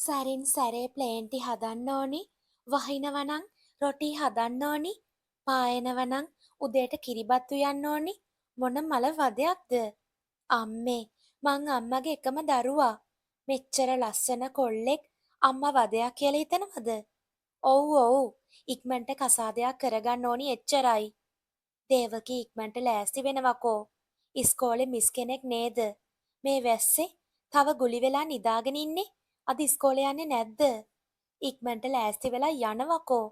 සැරින් සැරේ ප්ලේන්ටි හදන්න ඕනි, වහිනවනං රොටි හදන්න ඕනි, පායනවනං උදේට කිරිබත් උයන්න ඕනි. මොන මල වදයක්ද? අම්මේ, මං අම්මගේ එකම දරුවා. මෙච්චර ලස්සන කොල්ලෙක් අම්මා වදයක් කියලා හිතනවද? ඔව් ඔව්, ඉක්මනට කසාදයක් කරගන්න ඕනි එච්චරයි. දේවකී ඉක්මනට ලෑස්ති වෙනවකෝ. ඉස්කෝලේ මිස් කෙනෙක් නේද? මේ වැස්සේ තව ගුලි වෙලා නිදාගෙන ඉන්නේ. අද ඉස්කෝලේ යන්නේ නැද්ද? ඉක්මනට ලෑස්ති වෙලා යනවකෝ.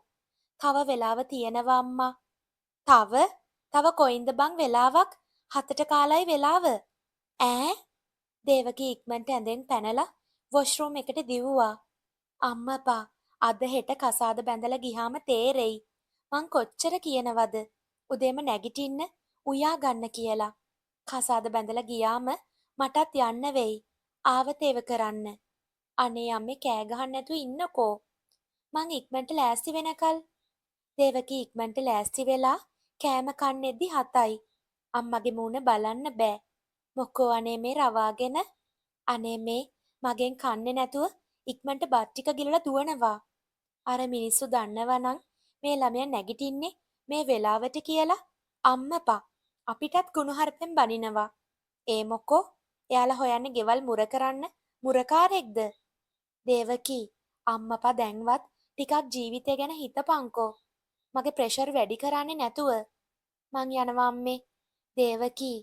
තව වෙලාව තියෙනවා අම්මා. තව? තව කොයින්ද බං වෙලාවක්? 7ට කාලයි වෙලාව. ඈ? දේවකී ඉක්මනට ඇඳෙන් පැනලා වොෂ්රූම් එකට දිව්වා. අම්මපා, අද හෙට කසාද බැඳලා ගියාම තේරෙයි. මං කොච්චර කියනවද? උදේම නැගිටින්න උයා ගන්න කියලා. කසාද බැඳලා ගියාම මටත් යන්න වෙයි. ආවතේව කරන්න. අනේ අම්මේ කෑ ගහන්න නැතුව ඉන්නකෝ. මං ඉක්මනට ලෑස්ති වෙනකල්. දේවකී ඉක්මනට ලෑස්ති වෙලා කෑම කන්නේද්දි 7යි. අම්මගේ මූණ බලන්න බෑ. මොකෝ අනේ මේ රවාගෙන. අනේ මේ මගෙන් කන්නේ නැතුව ඉක්මනට බත් ටික ගිලලා දුවනවා. අර මිනිස්සු දන්නවනම් මේ ළමයා නැගිටින්නේ මේ වෙලාවට කියලා. අම්මපා, අපිටත් කුණුහරුපෙන් බනිනවා. ඒ මොකෝ? එයාලා හොයන්නේ ගෙවල් මුර කරන්න මුරකාරෙක්ද? දේවකී, අම්මපා දැන්වත් ටිකක් ජීවිතය ගැන හිතපන්කෝ. මගේ ප්‍රෙෂර් වැඩි කරන්නේ නැතුව. මං යනවා අම්මේ. දේවකී,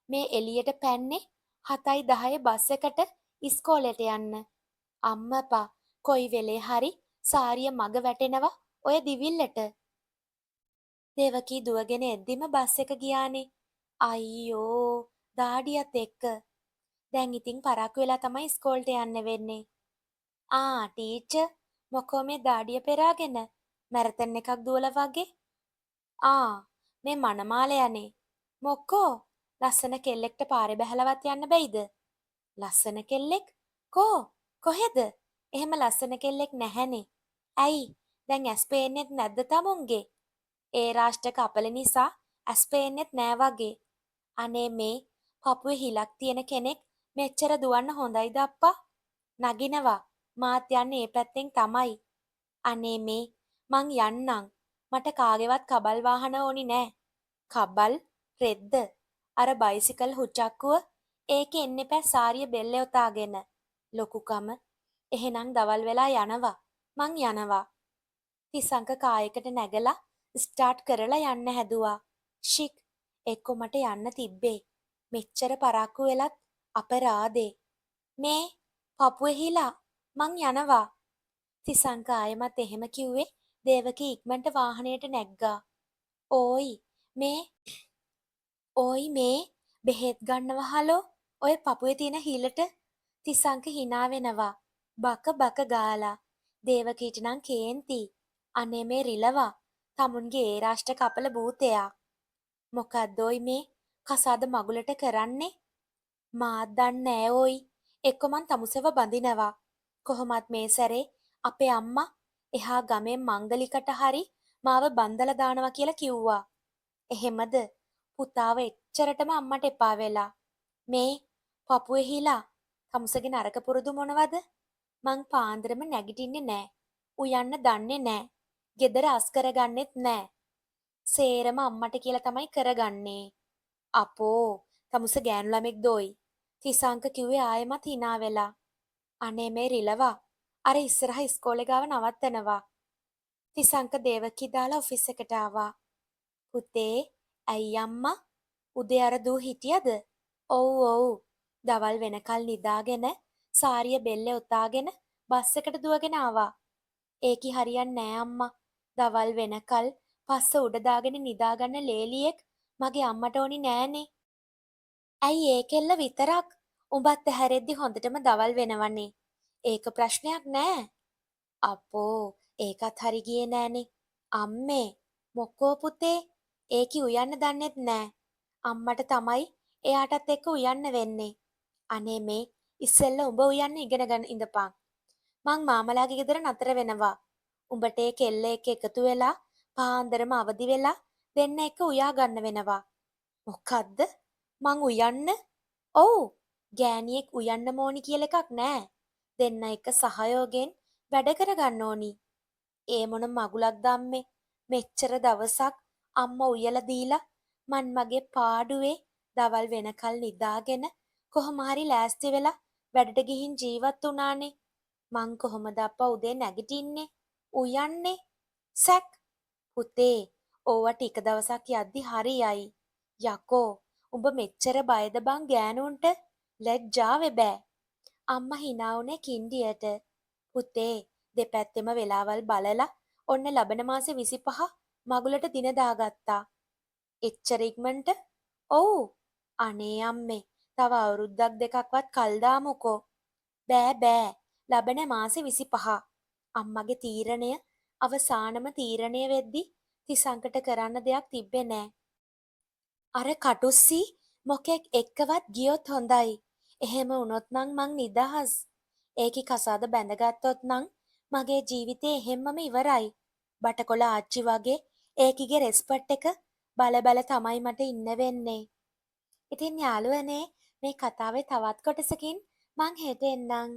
මේ එළියට පැන්නේ 7:10 බස් එකට ඉස්කෝලේට යන්න. අම්මපා, කොයි වෙලේ හරි සාරිය මග වැටෙනවා ඔය දිවිල්ලට. දේවකී දුවගෙන එද්දිම බස් එක ගියානේ. අයියෝ, දාඩියත් එක්ක. දැන් ඉතින් පරක්කු වෙලා තමයි ඉස්කෝලේට යන්න වෙන්නේ. ටීචර්, මොකෝ මේ දාඩිය පෙරාගෙන මැරතන් එකක් දුවලා වගේ? මේ මනමාලයනේ. මොකෝ? ලස්සන කෙල්ලෙක්ට පාරේ බැහැලවත් යන්න බැයිද? ලස්සන කෙල්ලෙක්? කෝ? කොහෙද? එහෙම ලස්සන කෙල්ලෙක් නැහැනේ. ඇයි? දැන් ඇස් පේන්නෙත් නැද්ද තමුන්ගේ? ඒ රාෂ්ට්‍රක අපල නිසා ඇස් පේන්නෙත් නෑ වගේ. අනේ මේ පපුවේ හිලක් තියෙන කෙනෙක් මෙච්චර දුවන්න හොඳයිද අප්පා? නගිනවා. මාත් යන්නේ ඒ පැත්තෙන් තමයි. අනේ මේ මං යන්නම්. මට කාගේවත් කබල් වාහන ඕනි නෑ. කබල්? රෙද්ද? අර බයිසිකල් හුචක්කුව? ඒකේ එන්න එපා සාරිය බෙල්ල ඔතාගෙන. ලොකුකම. එහෙනම් දවල් වෙලා යනවා. මං යනවා. තිසංක කායකට නැගලා ස්ටාර්ට් කරලා යන්න හැදුවා. ෂික්, එක්කො මට යන්න තිබ්බේ. මෙච්චර පරක්කු වෙලත් අපරාදේ. මේ පපුවේ හිලා මං යනවා. තිසංක ආයෙමත් එහෙම කිව්වේ දේවකී ඉක්මනට වාහනයට නැග්ගා. මේ ඕයි මේ බෙහෙත් ගන්නවහලෝ ඔය පපුවේ තියෙන හිලට. තිසංක hina වෙනවා. බක බක ගාලා. දේවකීට නම් කේන්ති. අනේ මේ රිලවා. තමුන්ගේ ඒ රාෂ්ට්‍ර කපල භූතයා. මොකද්ද ඔයි මේ කසාද මගුලට කරන්නේ? මාත් දන්නේ නෑ ඕයි. එක්ක මං තමුසෙව බඳිනවා. කොහොමත් මේ සැරේ අපේ අම්මා එහා ගමේ මංගලිකට හරි මාව බන්දලා දානවා කියලා කිව්වා. එහෙමද? පුතාව එච්චරටම අම්මට එපා වෙලා. මේ පපුවේ හිලා තමුසගේ නරක පුරුදු මොනවද? මං පාන්දරම නැගිටින්නේ නෑ. උයන්න දන්නේ නෑ. ගෙදර අස් කරගන්නෙත් නෑ. සේරම අම්මට කියලා තමයි කරගන්නේ. අපෝ, තමුස ගෑනු ළමෙක් දෝයි. තිසංක කිව්වේ ආයෙමත් hina වෙලා. අනේ මේ රිලවා. අර ඉස්සරහ ඉස්කෝලේ ගාව නවත්තනවා. තිසංක දේවකී දාලා ඔෆිස් එකට ආවා. පුතේ, ඇයි අම්මා? උදේ අර දූ හිටියද? ඔව් ඔව්. දවල් වෙනකල් නිදාගෙන සාරිය බෙල්ලේ ඔතාගෙන බස් එකට දුවගෙන ආවා. ඒකි හරියන්නේ නෑ අම්මා. දවල් වෙනකල් පස්ස උඩ දාගෙන නිදාගන්න ලේලියෙක් මගේ අම්මට ඕනි නෑනේ. ඇයි ඒ කෙල්ල විතරක්? උඹත් ඇහැරෙද්දි හොඳටම දවල් වෙනවනේ. ඒක ප්‍රශ්නයක් නෑ. අපෝ, ඒකත් හරි ගියේ නෑනේ. අම්මේ, මොකෝ පුතේ? ඒකි උයන්න දන්නෙත් නෑ. අම්මට තමයි එයාටත් එක්ක උයන්න වෙන්නේ. අනේ මේ ඉස්සෙල්ල උඹ උයන්න ඉගෙන ගන්න ඉඳපන්. මං මාමලාගේ ගෙදර නතර වෙනවා. උඹට ඒ කෙල්ල එක්ක එකතු වෙලා පාන්දරම අවදි වෙලා දෙන්න එක උයා ගන්න වෙනවා. මොකද්ද? මං උයන්න? ඔව්. ගෑණියෙක් උයන්න ඕනි කියලා එකක් නෑ. දෙන්න එක සහයෝගයෙන් වැඩ කරගන්න ඕනි. ඒ මොන මගුලක්ද අම්මේ? මෙච්චර දවසක් අම්මා උයලා දීලා මන් මගේ පාඩුවේ දවල් වෙනකල් නිදාගෙන කොහොම හරි ලෑස්ති වෙලා වැඩට ගිහින් ජීවත් වුණානේ. මං කොහොමද අප්පා උදේ නැගිටින්නේ? උයන්නේ? සැක්. පුතේ, ඕවා ටික දවසක් යද්දි හරියයි. යකෝ, උඹ මෙච්චර බයද බං ගෑනුන්ට? ලැජ්ජා වෙබෑ. අම්මා hina වුණේ කින්ඩියට. පුතේ, දෙපැත්තෙම වෙලාවල් බලලා ඔන්න ලබන මාසේ 25 මගුලට දින දාගත්තා. එච්චර ඉක්මනට? ඔව්. අනේ අම්මේ, තව අවුරුද්දක් දෙකක්වත් කල් දාමුකෝ. බෑ බෑ. ලබන මාසේ 25. අම්මගේ තීරණය අවසානම තීරණය වෙද්දි තිසංකට කරන්න දෙයක් තිබ්බේ නෑ. අර කටුස්සී මොකෙක් එක්කවත් ගියොත් හොඳයි. එහෙම වුණොත් නං මං නිදහස්. ඒකි කසාද බැඳගත්තොත් නං මගේ ජීවිතේ එහෙම්මම ඉවරයි. බටකොළ ආච්චි වගේ ඒකිගේ රෙස්පට් එක බල බල තමයි මට ඉන්න වෙන්නේ. ඉතින් යාළුවනේ, මේ කතාවේ තවත් කොටසකින් මං හෙට එන්නම්.